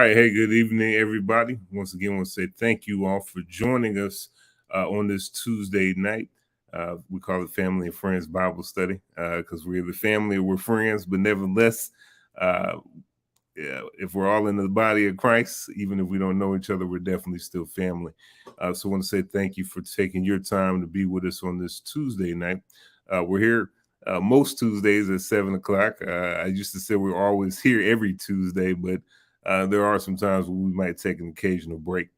right. Hey, good evening, everybody. Once again, I want to say thank you all for joining us on this Tuesday night. We call it Family and Friends Bible Study because we're the family, we're friends, but nevertheless, uh, yeah, if we're all in the body of Christ, even if we don't know each other, we're definitely still family. So I want to say thank you for taking your time to be with us on this Tuesday night. We're here most Tuesdays at 7 o'clock. I used to say we're always here every Tuesday, but there are some times where we might take an occasional break.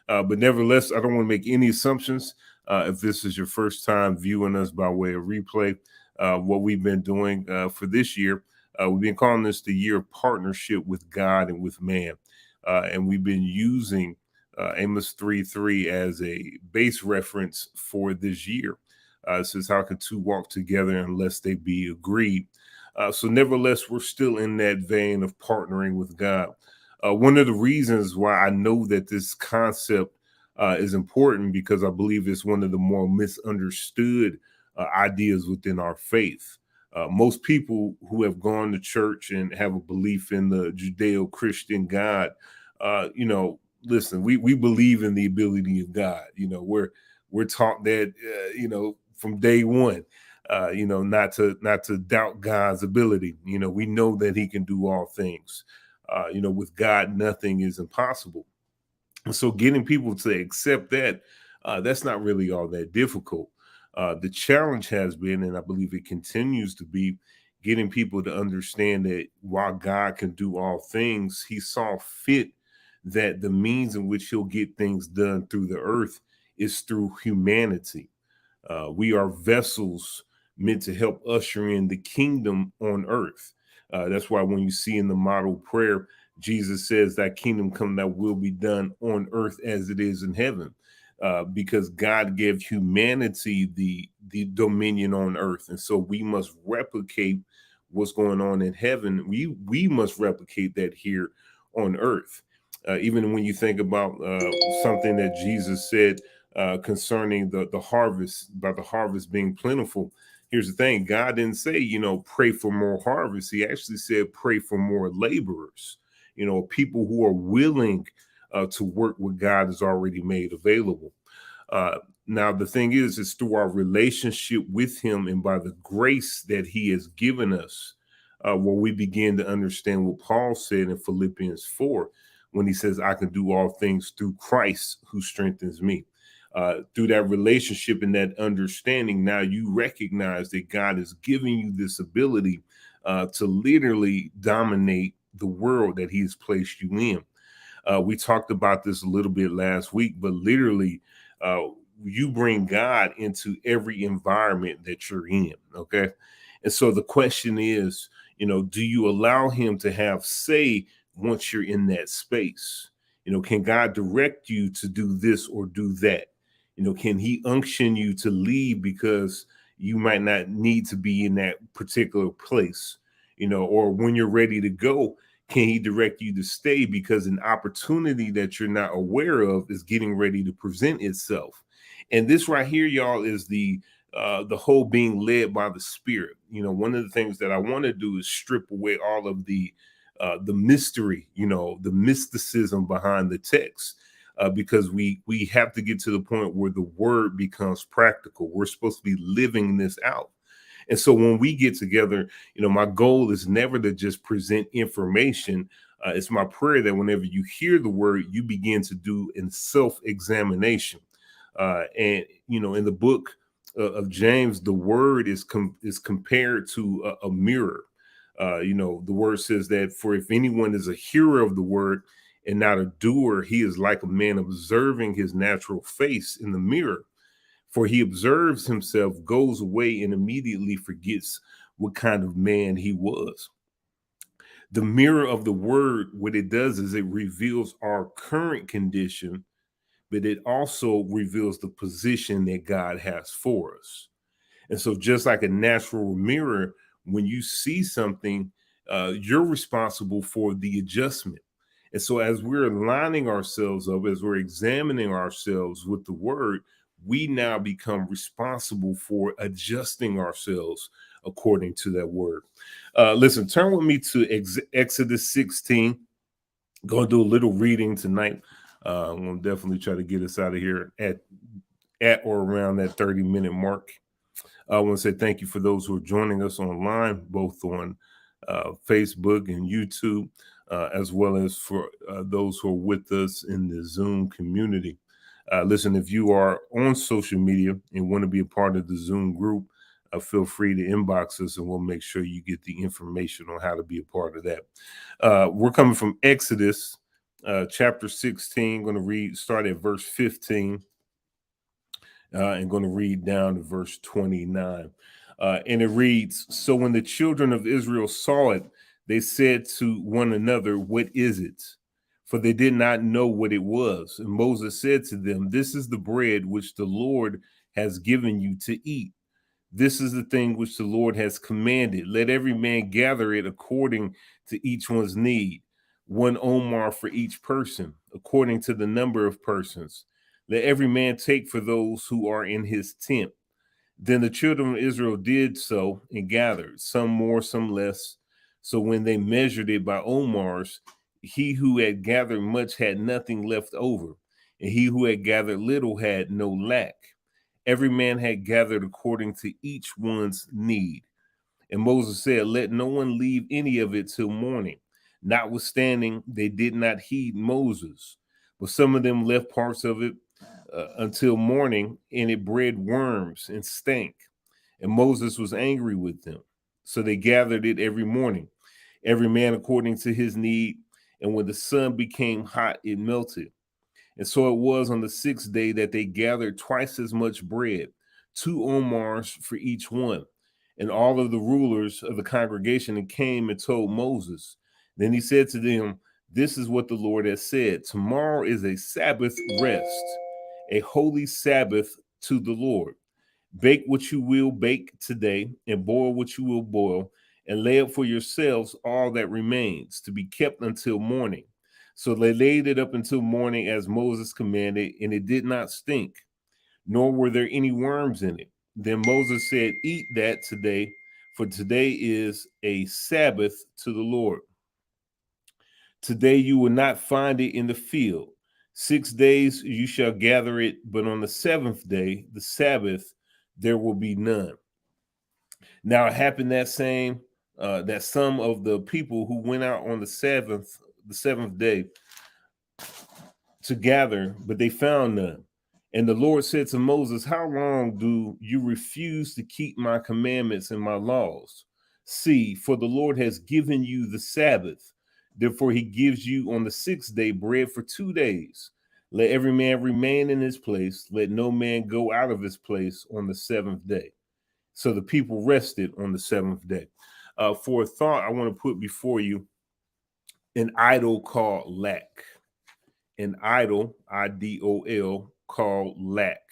But nevertheless, I don't want to make any assumptions. If this is your first time viewing us by way of replay, what we've been doing for this year, we've been calling this the year of partnership with God and with man. And we've been using Amos 3:3 as a base reference for this year. It says, how can two walk together unless they be agreed? So, nevertheless, we're still in that vein of partnering with God. One of the reasons why I know that this concept is important because I believe it's one of the more misunderstood ideas within our faith. Most people who have gone to church and have a belief in the Judeo-Christian God, listen, we believe in the ability of God. We're taught that from day one. Not to doubt God's ability. We know that He can do all things. With God, nothing is impossible. So getting people to accept that, that's not really all that difficult. The challenge has been, and I believe it continues to be, getting people to understand that while God can do all things, He saw fit that the means in which He'll get things done through the earth is through humanity. We are vessels meant to help usher in the kingdom on earth. That's why when you see in the model prayer, Jesus says, "That kingdom come, that will be done on earth as it is in heaven." Because God gave humanity the dominion on earth, and so we must replicate what's going on in heaven. We must replicate that here on earth. Even when you think about something that Jesus said concerning the harvest, about the harvest being plentiful. Here's the thing: God didn't say, pray for more harvest. He actually said, pray for more laborers. People who are willing to work what God has already made available. Now, the thing is, it's through our relationship with Him and by the grace that He has given us where we begin to understand what Paul said in Philippians 4 when he says, I can do all things through Christ who strengthens me. Through that relationship and that understanding, now you recognize that God is giving you this ability to literally dominate the world that He has placed you in. We talked about this a little bit last week, but literally, you bring God into every environment that you're in. Okay. And so the question is, do you allow Him to have say once you're in that space? Can God direct you to do this or do that? Can He unction you to leave because you might not need to be in that particular place? Or when you're ready to go, can He direct you to stay because an opportunity that you're not aware of is getting ready to present itself? And this right here, y'all, is the whole being led by the Spirit. One of the things that I want to do is strip away all of the mystery, the mysticism behind the text. Because we have to get to the point where the word becomes practical. We're supposed to be living this out. And so when we get together, my goal is never to just present information. It's my prayer that whenever you hear the word, you begin to do in self-examination. And in the book of James, the word is compared to a mirror. The word says that for if anyone is a hearer of the word and not a doer, he is like a man observing his natural face in the mirror. For he observes himself, goes away, and immediately forgets what kind of man he was. The mirror of the word, what it does is it reveals our current condition, but it also reveals the position that God has for us. And so, just like a natural mirror, when you see something, you're responsible for the adjustment. And so, as we're lining ourselves up, as we're examining ourselves with the word, we now become responsible for adjusting ourselves according to that word. Listen, turn with me to Exodus 16. Going to do a little reading tonight. I'm going to definitely try to get us out of here at or around that 30-minute mark. I want to say thank you for those who are joining us online, both on Facebook and YouTube, as well as for those who are with us in the Zoom community. Listen, if you are on social media and want to be a part of the Zoom group, feel free to inbox us and we'll make sure you get the information on how to be a part of that. We're coming from Exodus chapter 16, going to start at verse 15. And going to read down to verse 29. And it reads, "So when the children of Israel saw it, they said to one another, 'What is it?' For they did not know what it was. And Moses said to them, 'This is the bread which the Lord has given you to eat. This is the thing which the Lord has commanded. Let every man gather it according to each one's need, 1 omer for each person, according to the number of persons. Let every man take for those who are in his tent.' Then the children of Israel did so and gathered, some more, some less. So when they measured it by omers, he who had gathered much had nothing left over, and he who had gathered little had no lack. Every man had gathered according to each one's need. And Moses said, 'Let no one leave any of it till morning.' Notwithstanding, they did not heed Moses, but some of them left parts of it until morning, and it bred worms and stank. And Moses was angry with them. So they gathered it every morning, every man according to his need. And when the sun became hot, it melted. And so it was on the 6th day that they gathered twice as much bread, 2 omers for each one. And all of the rulers of the congregation came and told Moses. Then he said to them, 'This is what the Lord has said. Tomorrow is a Sabbath rest, a holy Sabbath to the Lord. Bake what you will bake today, and boil what you will boil, and lay up for yourselves all that remains, to be kept until morning.' So they laid it up until morning as Moses commanded, and it did not stink, nor were there any worms in it. Then Moses said, 'Eat that today, for today is a Sabbath to the Lord. Today you will not find it in the field. 6 days you shall gather it, but on the 7th day, the Sabbath, there will be none.' Now it happened that some of the people who went out on the seventh day to gather, but they found none. And the Lord said to Moses, 'How long do you refuse to keep my commandments and my laws? See, for the Lord has given you the Sabbath. Therefore he gives you on the 6th day bread for 2 days. Let every man remain in his place. Let no man go out of his place on the 7th day.' So the people rested on the 7th day." For a thought, I want to put before you an idol called lack. An idol, IDOL, called lack.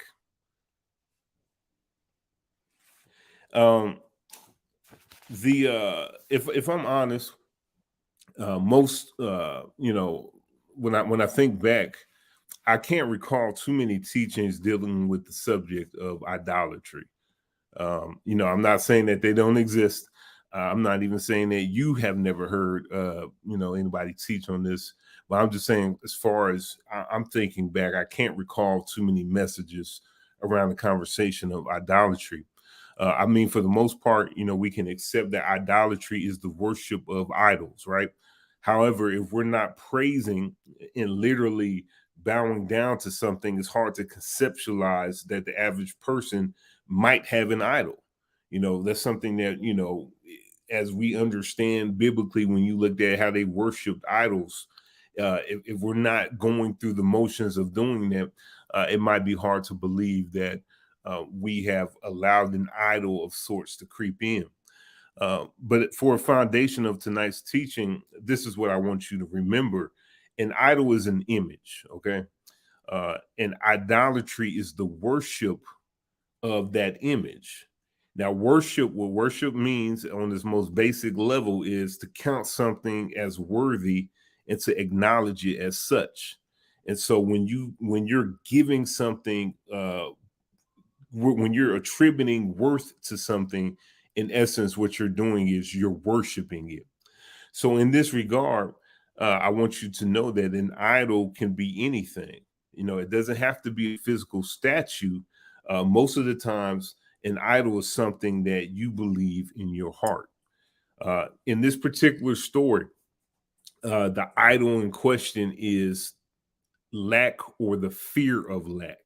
If I'm honest, most when I think back, I can't recall too many teachings dealing with the subject of idolatry. I'm not saying that they don't exist. I'm not even saying that you have never heard, anybody teach on this. But I'm just saying, as far as I'm thinking back, I can't recall too many messages around the conversation of idolatry. I mean, for the most part, we can accept that idolatry is the worship of idols, right? However, if we're not praising and literally bowing down to something, it's hard to conceptualize that the average person might have an idol. That's something that, as we understand biblically, when you looked at how they worshiped idols, if we're not going through the motions of doing that, it might be hard to believe that we have allowed an idol of sorts to creep in. But for a foundation of tonight's teaching, this is what I want you to remember. An idol is an image, okay? And idolatry is the worship of that image. Now, what worship means on this most basic level is to count something as worthy and to acknowledge it as such. And so when you're giving something, when you're attributing worth to something, in essence, what you're doing is you're worshiping it. So in this regard, I want you to know that an idol can be anything. It doesn't have to be a physical statue. Most of the times, an idol is something that you believe in your heart. In this particular story, the idol in question is lack or the fear of lack.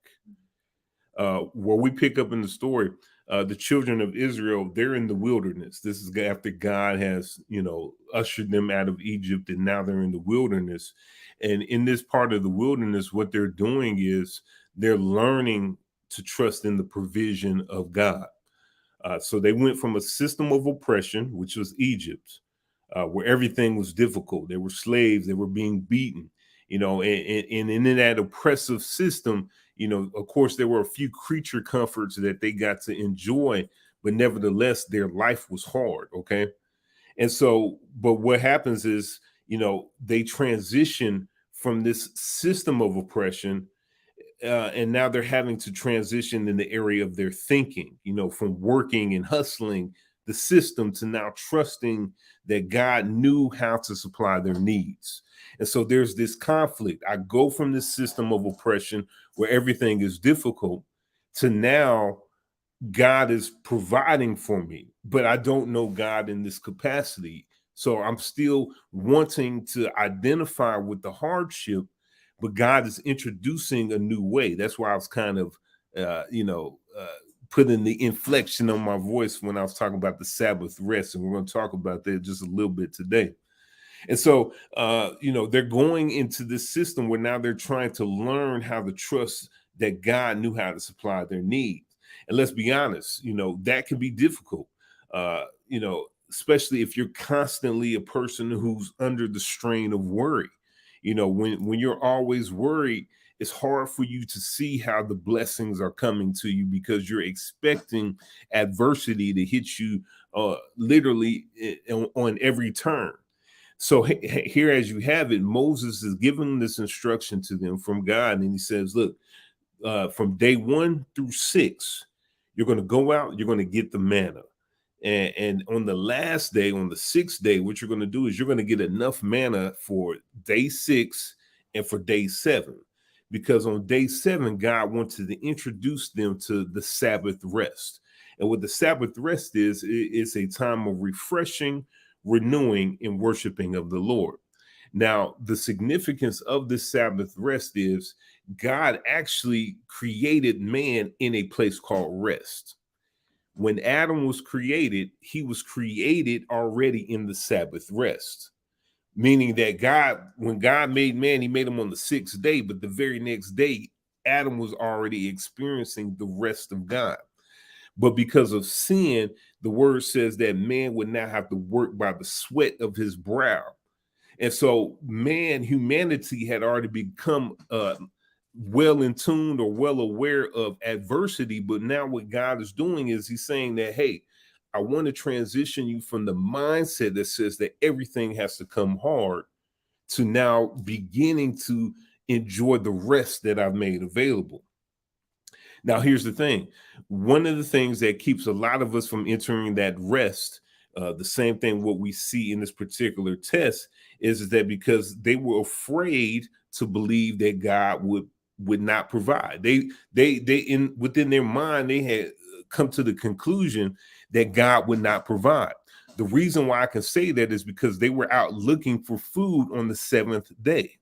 Where we pick up in the story, the children of Israel, they're in the wilderness. This is after God has, ushered them out of Egypt, and now they're in the wilderness. And in this part of the wilderness, what they're doing is they're learning to trust in the provision of God. So they went from a system of oppression, which was Egypt, where everything was difficult. They were slaves, they were being beaten, and in that oppressive system, of course, there were a few creature comforts that they got to enjoy, but nevertheless, their life was hard. Okay. And so, but what happens is, they transition from this system of oppression, and now they're having to transition in the area of their thinking, from working and hustling the system to now trusting that God knew how to supply their needs. And so there's this conflict. I go from this system of oppression where everything is difficult to now God is providing for me, but I don't know God in this capacity. So I'm still wanting to identify with the hardship, but God is introducing a new way. That's why I was kind of, putting the inflection on my voice when I was talking about the Sabbath rest. And we're going to talk about that just a little bit today. And so, they're going into this system where now they're trying to learn how to trust that God knew how to supply their needs. And let's be honest, that can be difficult, especially if you're constantly a person who's under the strain of worry. When you're always worried, it's hard for you to see how the blessings are coming to you because you're expecting adversity to hit you literally on every turn. So here, as you have it, Moses is giving this instruction to them from God, and he says, look, from day 1 through 6, you're going to go out, you're going to get the manna. And on the last day, on the 6th day, what you're going to do is you're going to get enough manna for day 6 and for day 7. Because on day 7, God wanted to introduce them to the Sabbath rest. And what the Sabbath rest is, it's a time of refreshing, renewing, and worshiping of the Lord. Now, the significance of this Sabbath rest is God actually created man in a place called rest. When Adam was created, he was created already in the Sabbath rest, meaning that when God made man, he made him on the 6th day, but the very next day, Adam was already experiencing the rest of God. But because of sin, the word says that man would now have to work by the sweat of his brow. And so humanity had already become well in tune or well aware of adversity. But now what God is doing is he's saying that, hey, I want to transition you from the mindset that says that everything has to come hard to now beginning to enjoy the rest that I've made available. Now, here's the thing. One of the things that keeps a lot of us from entering that rest, the same thing what we see in this particular test, is that because they were afraid to believe that God would not provide. They within their mind, they had come to the conclusion that God would not provide. The reason why I can say that is because they were out looking for food on the 7th day.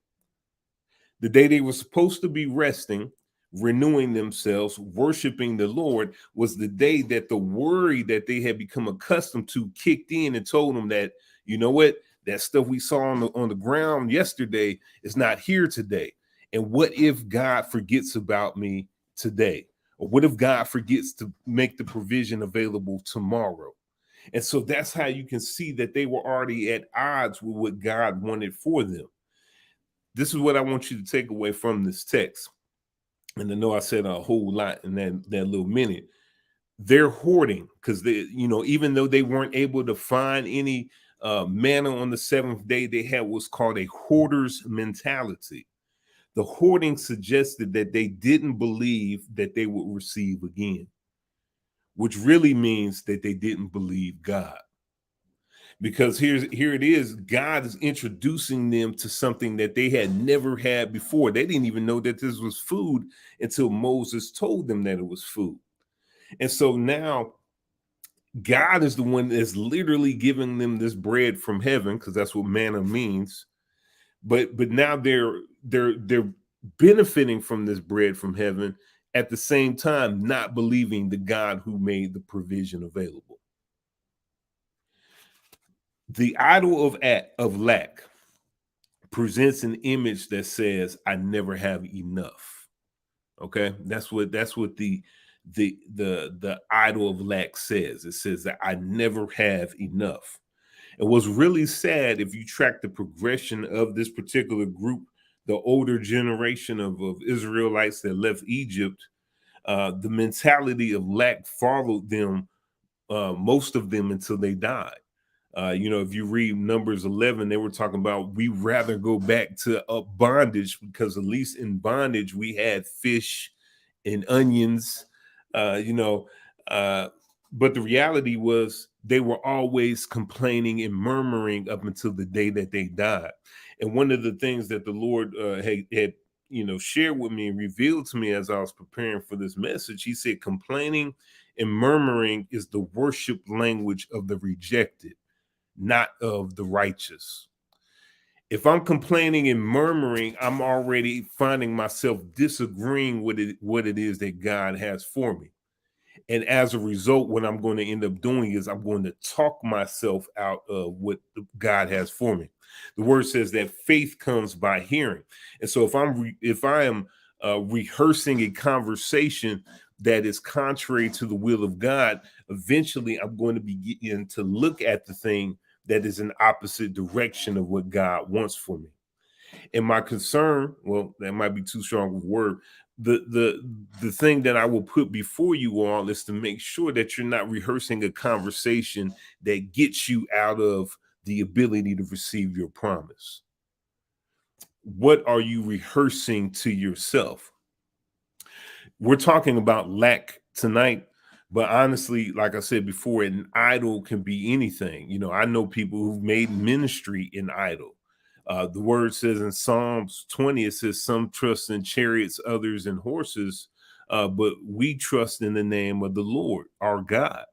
The day they were supposed to be resting, renewing themselves, worshiping the Lord, was the day that the worry that they had become accustomed to kicked in and told them that, you know what, that stuff we saw on the ground yesterday is not here today. And what if God forgets about me today? Or what if God forgets to make the provision available tomorrow? And so that's how you can see that they were already at odds with what God wanted for them. This is what I want you to take away from this text. And I know I said a whole lot in that little minute. They're hoarding because even though they weren't able to find any manna on the 7th day, they had what's called a hoarder's mentality. The hoarding suggested that they didn't believe that they would receive again, which really means that they didn't believe God. because here it is. God is introducing them to something that they had never had before. They didn't even know that this was food until Moses told them that it was food. And so now God is the one that's literally giving them this bread from heaven, because that's what manna means. But now they're benefiting from this bread from heaven, at the same time not believing the God who made the provision available. The idol of lack presents an image that says, I never have enough. Okay, that's what the idol of lack says. It says that I never have enough. And what's really sad, if you track the progression of this particular group, the older generation of Israelites that left Egypt, the mentality of lack followed them, most of them, until they died. If you read Numbers 11, they were talking about, we rather go back to bondage, because at least in bondage we had fish and onions, uh, you know. But the reality was they were always complaining and murmuring up until the day that they died. And one of the things that the Lord had shared with me and revealed to me as I was preparing for this message, he said, complaining and murmuring is the worship language of the rejected, not of the righteous. If I'm complaining and murmuring, I'm already finding myself disagreeing with what it is that God has for me. And as a result, what I'm going to end up doing is I'm going to talk myself out of what God has for me. The word says that faith comes by hearing. And so if I am rehearsing a conversation that is contrary to the will of God, eventually I'm going to begin to look at the thing that is in opposite direction of what God wants for me. And my concern, well, that might be too strong of a word. The thing that I will put before you all is to make sure that you're not rehearsing a conversation that gets you out of the ability to receive your promise. What are you rehearsing to yourself? We're talking about lack tonight, but honestly, like I said before, an idol can be anything. I know people who've made ministry an idol. The word says in Psalms 20, it says, some trust in chariots, others in horses, but we trust in the name of the Lord, our God.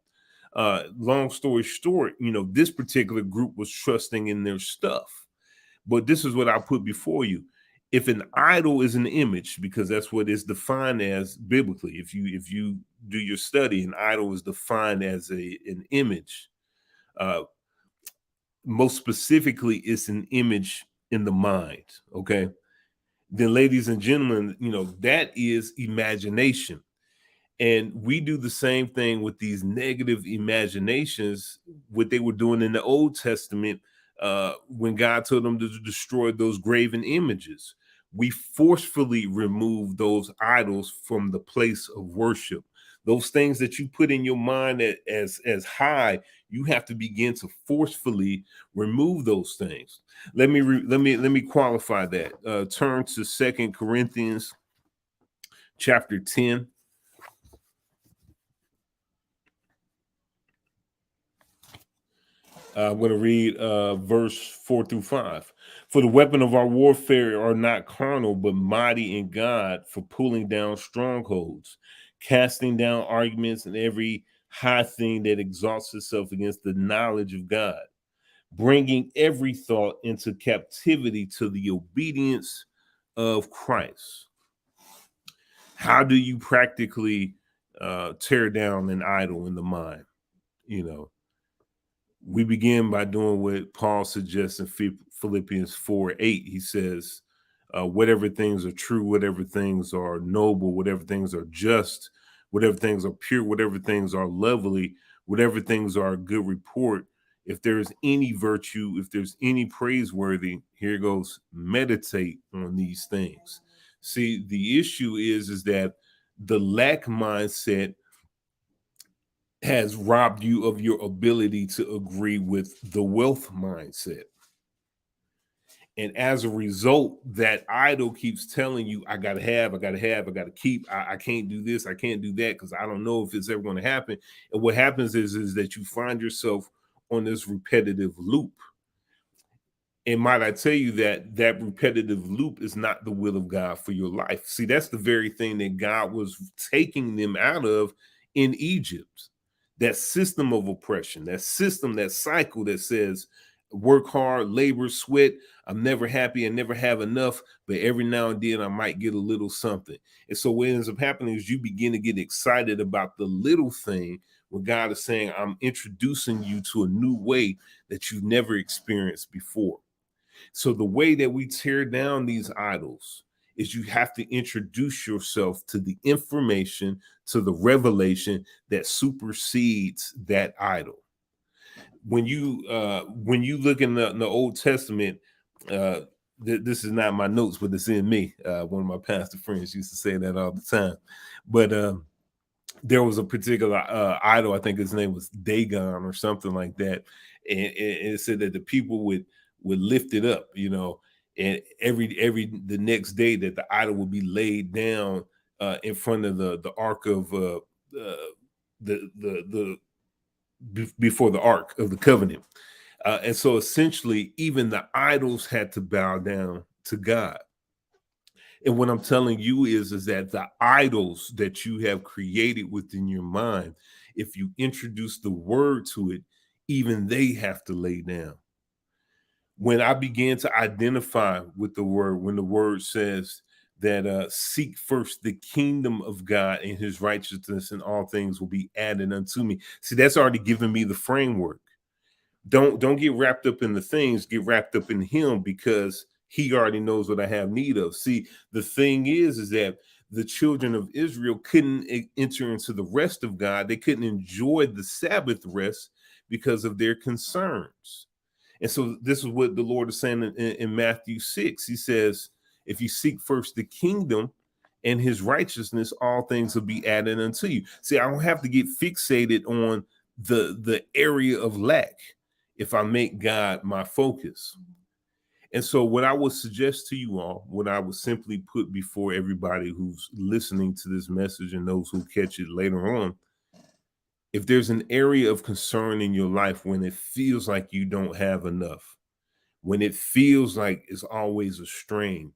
Long story short, this particular group was trusting in their stuff. But this is what I put before you. If an idol is an image, because that's what it's defined as biblically. If you do your study, an idol is defined as an image. Most specifically, it's an image in the mind. Okay. Then, ladies and gentlemen, that is imagination. And we do the same thing with these negative imaginations, what they were doing in the Old Testament, when God told them to destroy those graven images. We forcefully remove those idols from the place of worship. Those things that you put in your mind as high, you have to begin to forcefully remove those things. Let me qualify that. Turn to 2 Corinthians chapter 10. I'm going to read verse 4 through 5. For the weapon of our warfare are not carnal, but mighty in God for pulling down strongholds, casting down arguments and every high thing that exalts itself against the knowledge of God, bringing every thought into captivity to the obedience of Christ. How do you practically tear down an idol in the mind? We begin by doing what Paul suggests in Philippians 4:8. He says, whatever things are true, whatever things are noble, whatever things are just, whatever things are pure, whatever things are lovely, whatever things are a good report, if there's any virtue, if there's any praiseworthy, here goes, meditate on these things. See, the issue is that the lack mindset has robbed you of your ability to agree with the wealth mindset. And as a result, that idol keeps telling you, I got to keep, I can't do this, I can't do that, because I don't know if it's ever going to happen. And what happens is that you find yourself on this repetitive loop. And might I tell you that that repetitive loop is not the will of God for your life? See, that's the very thing that God was taking them out of in Egypt. That system of oppression, that system, that cycle that says, work hard, labor, sweat. I'm never happy and never have enough, but every now and then I might get a little something. And so what ends up happening is you begin to get excited about the little thing where God is saying, I'm introducing you to a new way that you've never experienced before. So the way that we tear down these idols is you have to introduce yourself to the information, to the revelation that supersedes that idol. When you look in the Old Testament, this is not my notes, but it's in me. One of my pastor friends used to say that all the time. But there was a particular idol, I think his name was Dagon or something like that, and it said that the people would lift it up, and every the next day that the idol would be laid down in front of the ark of the before the ark of the covenant, and so essentially even the idols had to bow down to God. And what I'm telling you is that the idols that you have created within your mind, if you introduce the word to it, even they have to lay down. When I began to identify with the word, when the word says that seek first the kingdom of God and his righteousness, and all things will be added unto me. See, that's already given me the framework. Don't get wrapped up in the things, get wrapped up in him, because he already knows what I have need of. See, the thing is that the children of Israel couldn't enter into the rest of God. They couldn't enjoy the Sabbath rest because of their concerns. And so this is what the Lord is saying in Matthew 6. He says, if you seek first the kingdom and his righteousness, all things will be added unto you. See, I don't have to get fixated on the area of lack if I make God my focus. And so what I would suggest to you all, what I would simply put before everybody who's listening to this message and those who catch it later on, if there's an area of concern in your life when it feels like you don't have enough, when it feels like it's always a strain,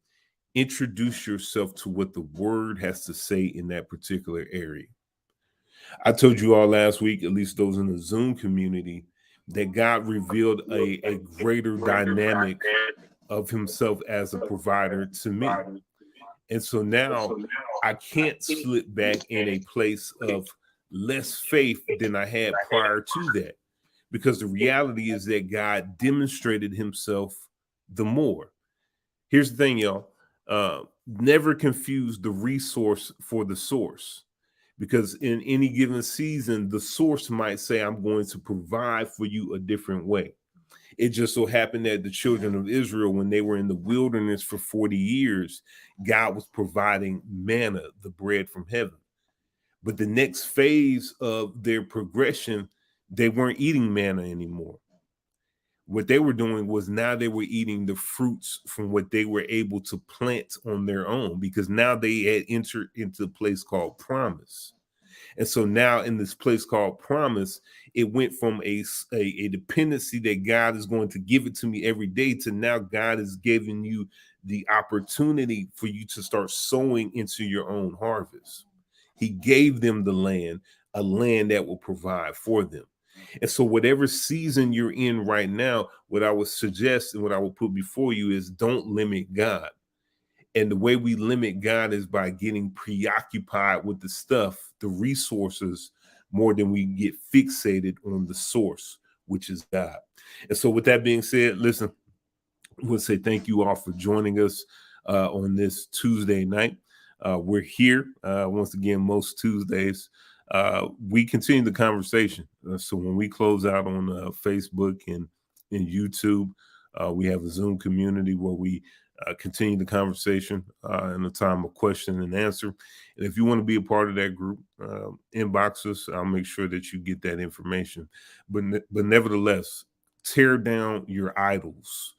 introduce yourself to what the word has to say in that particular area. I told you all last week, at least those in the Zoom community, that God revealed a greater dynamic of himself as a provider to me. And so now I can't slip back in a place of less faith than I had prior to that, because the reality is that God demonstrated himself the more. Here's the thing, y'all. Never confuse the resource for the source, because in any given season, the source might say, I'm going to provide for you a different way. It just so happened that the children of Israel, when they were in the wilderness for 40 years, God was providing manna, the bread from heaven. But the next phase of their progression, they weren't eating manna anymore. What they were doing was now they were eating the fruits from what they were able to plant on their own, because now they had entered into a place called promise. And so now in this place called promise, it went from a dependency that God is going to give it to me every day to now God is giving you the opportunity for you to start sowing into your own harvest. He gave them the land, a land that will provide for them. And so whatever season you're in right now, what I would suggest and what I would put before you is don't limit God. And the way we limit God is by getting preoccupied with the stuff, the resources, more than we get fixated on the source, which is God. And so with that being said, listen, I want to say thank you all for joining us on this Tuesday night. We're here once again, most Tuesdays. We continue the conversation. So when we close out on Facebook and YouTube, we have a Zoom community where we continue the conversation in a time of question and answer. And if you want to be a part of that group, inbox us. I'll make sure that you get that information. But nevertheless, tear down your idols.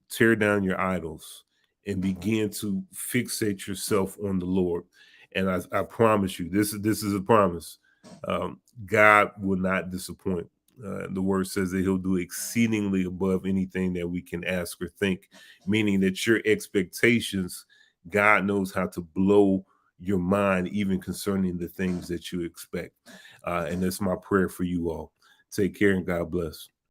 Tear down your idols and begin to fixate yourself on the Lord. And I promise you, this is a promise. God will not disappoint. The word says that he'll do exceedingly above anything that we can ask or think, meaning that your expectations, God knows how to blow your mind, even concerning the things that you expect. And that's my prayer for you all. Take care and God bless.